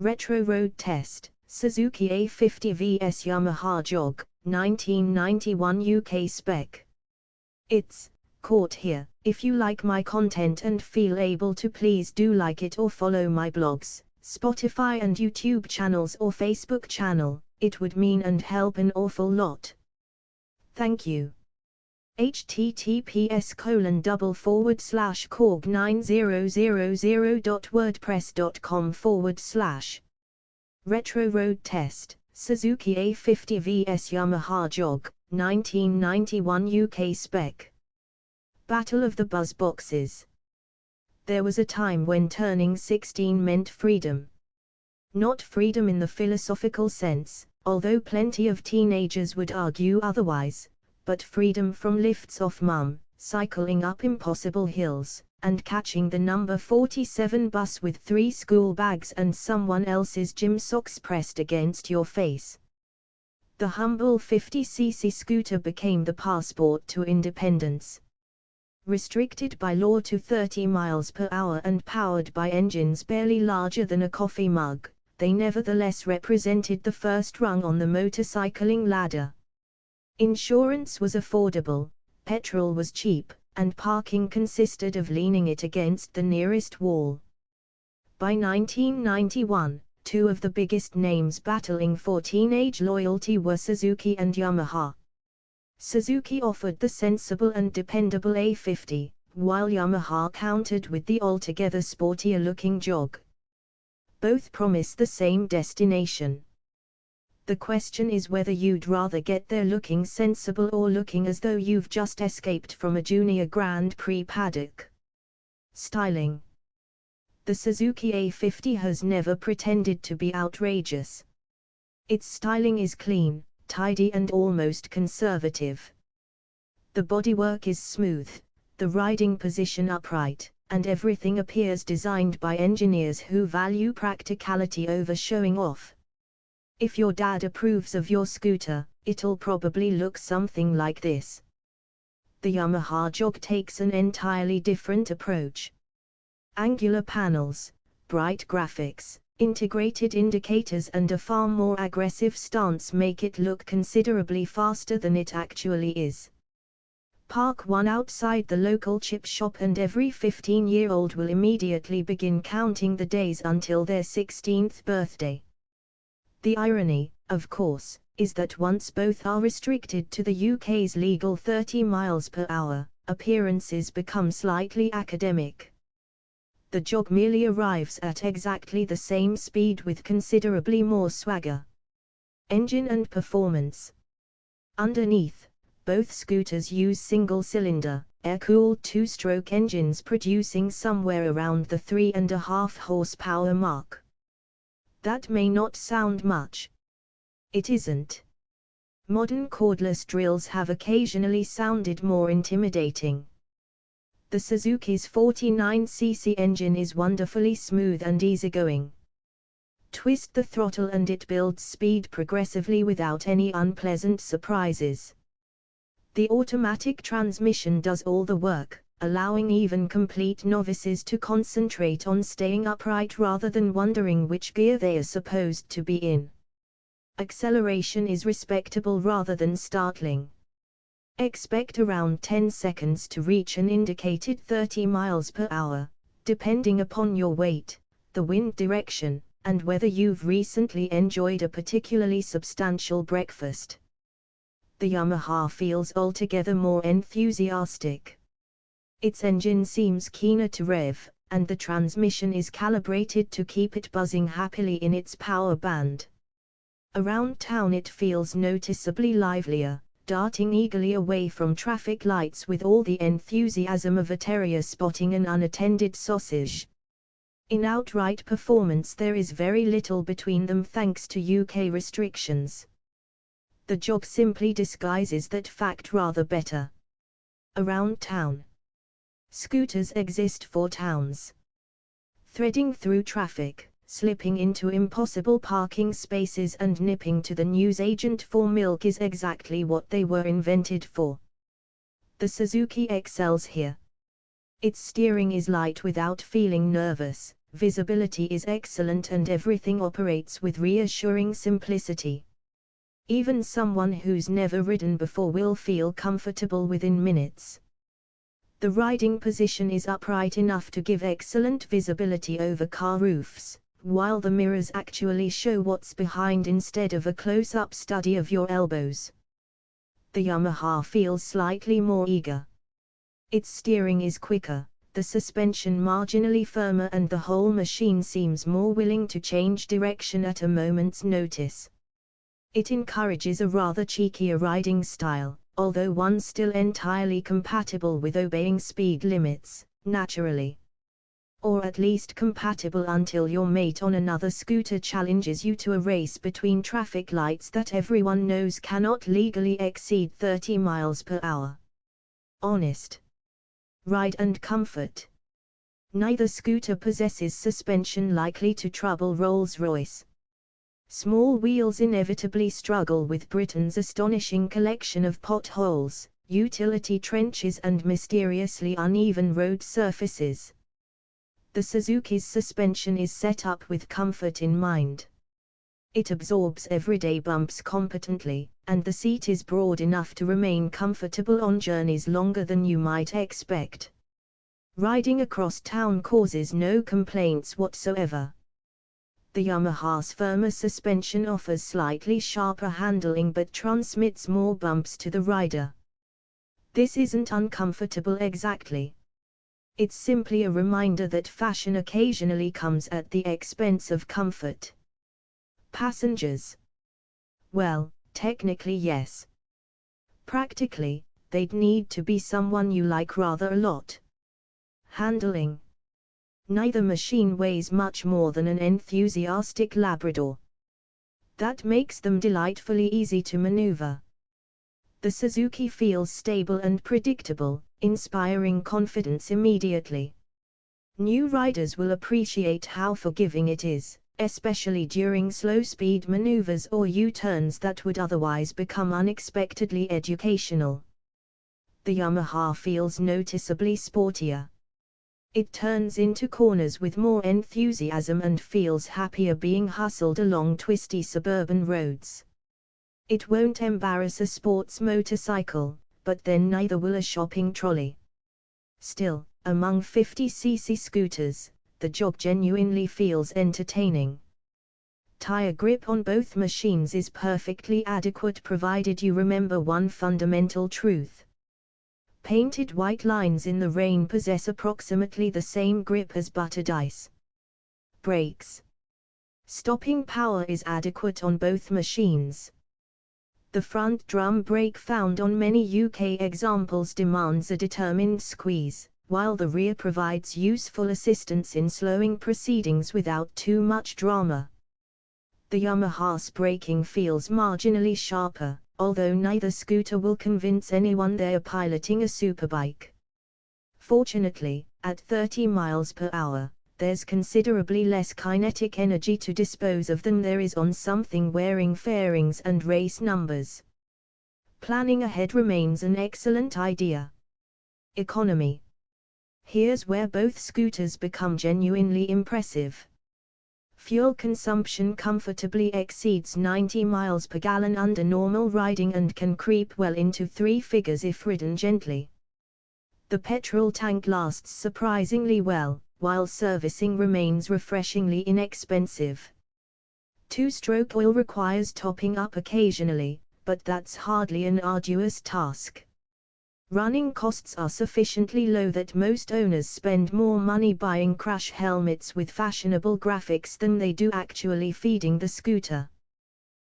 Retro Road Test, Suzuki A50 vs Yamaha Jog, 1991 UK Spec. It's caught here. If you like my content and feel able to, please do like it or follow my blogs, Spotify and YouTube channels or Facebook channel. It would mean and help an awful lot. Thank you. https://korg9000.wordpress.com/ Retro Road Test, Suzuki A50 vs Yamaha Jog, 1991 UK Spec. Battle of the Buzz Boxes. There was a time when turning 16 meant freedom. Not freedom in the philosophical sense, although plenty of teenagers would argue otherwise, but freedom from lifts off mum, cycling up impossible hills, and catching the number 47 bus with 3 school bags and someone else's gym socks pressed against your face. The humble 50cc scooter became the passport to independence. Restricted by law to 30 miles per hour and powered by engines barely larger than a coffee mug, they nevertheless represented the first rung on the motorcycling ladder. Insurance was affordable, petrol was cheap, and parking consisted of leaning it against the nearest wall. By 1991, two of the biggest names battling for teenage loyalty were Suzuki and Yamaha. Suzuki offered the sensible and dependable A50, while Yamaha countered with the altogether sportier-looking Jog. Both promise the same destination. The question is whether you'd rather get there looking sensible or looking as though you've just escaped from a junior Grand Prix paddock. Styling. The Suzuki A50 has never pretended to be outrageous. Its styling is clean, tidy and almost conservative. The bodywork is smooth, the riding position upright, and everything appears designed by engineers who value practicality over showing off. If your dad approves of your scooter, it'll probably look something like this. The Yamaha Jog takes an entirely different approach. Angular panels, bright graphics, integrated indicators and a far more aggressive stance make it look considerably faster than it actually is. Park one outside the local chip shop and every 15-year-old will immediately begin counting the days until their 16th birthday. The irony, of course, is that once both are restricted to the UK's legal 30 miles per hour, appearances become slightly academic. The Jog merely arrives at exactly the same speed with considerably more swagger. Engine and performance. Underneath, both scooters use single-cylinder, air-cooled two-stroke engines producing somewhere around the 3.5 horsepower mark. That may not sound much. It isn't. Modern cordless drills have occasionally sounded more intimidating. The Suzuki's 49cc engine is wonderfully smooth and easygoing. Twist the throttle and it builds speed progressively without any unpleasant surprises. The automatic transmission does all the work, allowing even complete novices to concentrate on staying upright rather than wondering which gear they are supposed to be in. Acceleration is respectable rather than startling. Expect around 10 seconds to reach an indicated 30 miles per hour, depending upon your weight, the wind direction, and whether you've recently enjoyed a particularly substantial breakfast. The Yamaha feels altogether more enthusiastic. Its engine seems keener to rev, and the transmission is calibrated to keep it buzzing happily in its power band. Around town it feels noticeably livelier, darting eagerly away from traffic lights with all the enthusiasm of a terrier spotting an unattended sausage. In outright performance there is very little between them thanks to UK restrictions. The Jog simply disguises that fact rather better. Around town. Scooters exist for towns. Threading through traffic, slipping into impossible parking spaces and nipping to the newsagent for milk is exactly what they were invented for. The Suzuki excels here. Its steering is light without feeling nervous, visibility is excellent and everything operates with reassuring simplicity. Even someone who's never ridden before will feel comfortable within minutes. The riding position is upright enough to give excellent visibility over car roofs, while the mirrors actually show what's behind instead of a close-up study of your elbows. The Yamaha feels slightly more eager. Its steering is quicker, the suspension marginally firmer, and the whole machine seems more willing to change direction at a moment's notice. It encourages a rather cheekier riding style, although one still entirely compatible with obeying speed limits, naturally. Or at least compatible until your mate on another scooter challenges you to a race between traffic lights that everyone knows cannot legally exceed 30 miles per hour. Honest ride and comfort. Neither scooter possesses suspension likely to trouble Rolls-Royce. Small wheels inevitably struggle with Britain's astonishing collection of potholes, utility trenches and mysteriously uneven road surfaces. The Suzuki's suspension is set up with comfort in mind. It absorbs everyday bumps competently, and the seat is broad enough to remain comfortable on journeys longer than you might expect. Riding across town causes no complaints whatsoever. The Yamaha's firmer suspension offers slightly sharper handling but transmits more bumps to the rider. This isn't uncomfortable exactly. It's simply a reminder that fashion occasionally comes at the expense of comfort. Passengers? Well, technically yes. Practically, they'd need to be someone you like rather a lot. Handling? Neither machine weighs much more than an enthusiastic Labrador. That makes them delightfully easy to maneuver. The Suzuki feels stable and predictable, inspiring confidence immediately. New riders will appreciate how forgiving it is, especially during slow-speed maneuvers or U-turns that would otherwise become unexpectedly educational. The Yamaha feels noticeably sportier. It turns into corners with more enthusiasm and feels happier being hustled along twisty suburban roads. It won't embarrass a sports motorcycle, but then neither will a shopping trolley. Still, among 50cc scooters, the Jog genuinely feels entertaining. Tire grip on both machines is perfectly adequate provided you remember one fundamental truth. Painted white lines in the rain possess approximately the same grip as buttered ice. Brakes. Stopping power is adequate on both machines. The front drum brake found on many UK examples demands a determined squeeze, while the rear provides useful assistance in slowing proceedings without too much drama. The Yamaha's braking feels marginally sharper, although neither scooter will convince anyone they're piloting a superbike. Fortunately, at 30 miles per hour, there's considerably less kinetic energy to dispose of than there is on something wearing fairings and race numbers. Planning ahead remains an excellent idea. Economy. Here's where both scooters become genuinely impressive. Fuel consumption comfortably exceeds 90 miles per gallon under normal riding and can creep well into three figures if ridden gently. The petrol tank lasts surprisingly well, while servicing remains refreshingly inexpensive. Two-stroke oil requires topping up occasionally, but that's hardly an arduous task. Running costs are sufficiently low that most owners spend more money buying crash helmets with fashionable graphics than they do actually feeding the scooter.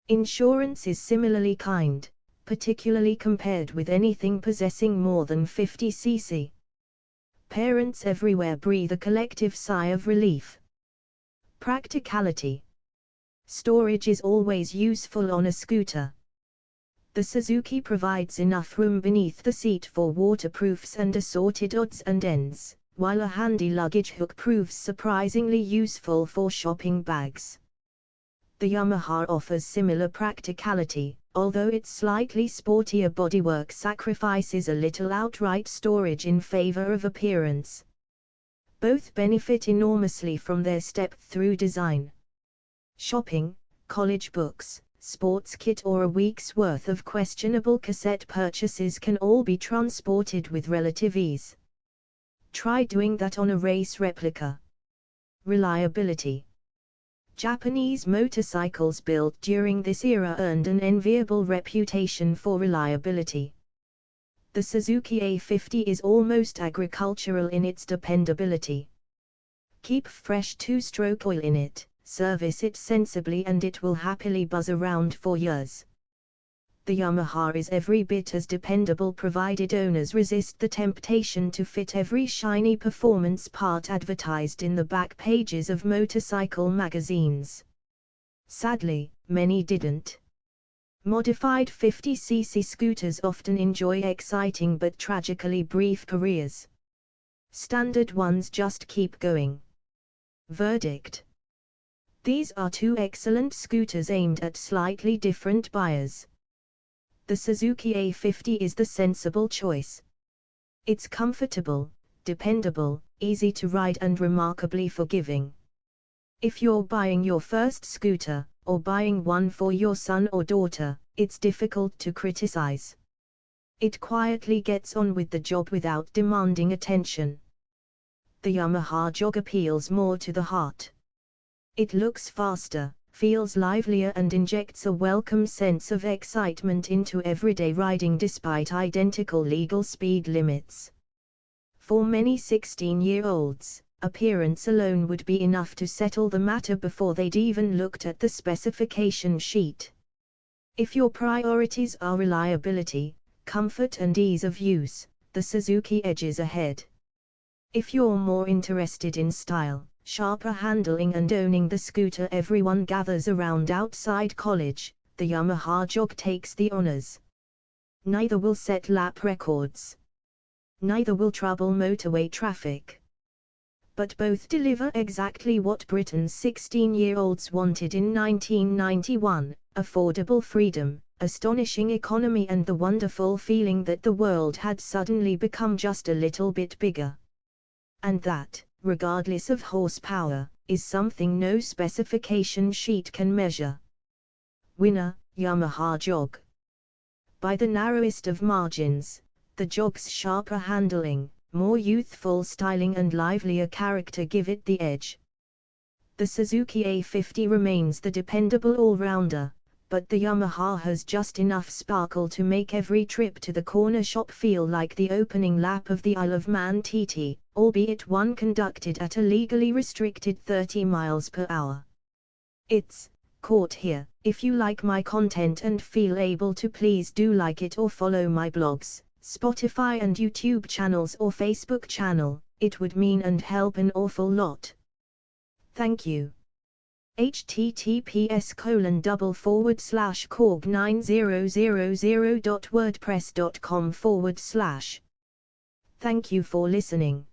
Insurance is similarly kind, particularly compared with anything possessing more than 50cc. Parents everywhere breathe a collective sigh of relief. Practicality. Storage is always useful on a scooter. The Suzuki provides enough room beneath the seat for waterproofs and assorted odds and ends, while a handy luggage hook proves surprisingly useful for shopping bags. The Yamaha offers similar practicality, although its slightly sportier bodywork sacrifices a little outright storage in favor of appearance. Both benefit enormously from their step-through design. Shopping, college books, sports kit or a week's worth of questionable cassette purchases can all be transported with relative ease. Try doing that on a race replica. Reliability. Japanese motorcycles built during this era earned an enviable reputation for reliability. The Suzuki A50 is almost agricultural in its dependability. Keep fresh two-stroke oil in it, service it sensibly and it will happily buzz around for years. The Yamaha is every bit as dependable provided owners resist the temptation to fit every shiny performance part advertised in the back pages of motorcycle magazines. Sadly, many didn't. Modified 50cc scooters often enjoy exciting but tragically brief careers. Standard ones just keep going. Verdict. These are two excellent scooters aimed at slightly different buyers. The Suzuki A50 is the sensible choice. It's comfortable, dependable, easy to ride and remarkably forgiving. If you're buying your first scooter, or buying one for your son or daughter, it's difficult to criticize. It quietly gets on with the job without demanding attention. The Yamaha Jog appeals more to the heart. It looks faster, feels livelier and injects a welcome sense of excitement into everyday riding despite identical legal speed limits. For many 16-year-olds, appearance alone would be enough to settle the matter before they'd even looked at the specification sheet. If your priorities are reliability, comfort and ease of use, the Suzuki edges ahead. If you're more interested in style, sharper handling and owning the scooter everyone gathers around outside college, the Yamaha Jog takes the honors. Neither will set lap records. Neither will trouble motorway traffic. But both deliver exactly what Britain's 16-year-olds wanted in 1991, affordable freedom, astonishing economy and the wonderful feeling that the world had suddenly become just a little bit bigger. And that, regardless of horsepower, is something no specification sheet can measure. Winner, Yamaha Jog. By the narrowest of margins, the Jog's sharper handling, more youthful styling and livelier character give it the edge. The Suzuki A50 remains the dependable all-rounder, but the Yamaha has just enough sparkle to make every trip to the corner shop feel like the opening lap of the Isle of Man TT, albeit one conducted at a legally restricted 30 miles per hour. It's caught here. If you like my content and feel able to, please do like it or follow my blogs, Spotify and YouTube channels or Facebook channel, it would mean and help an awful lot. Thank you. https://korg9000.wordpress.com/. Thank you for listening.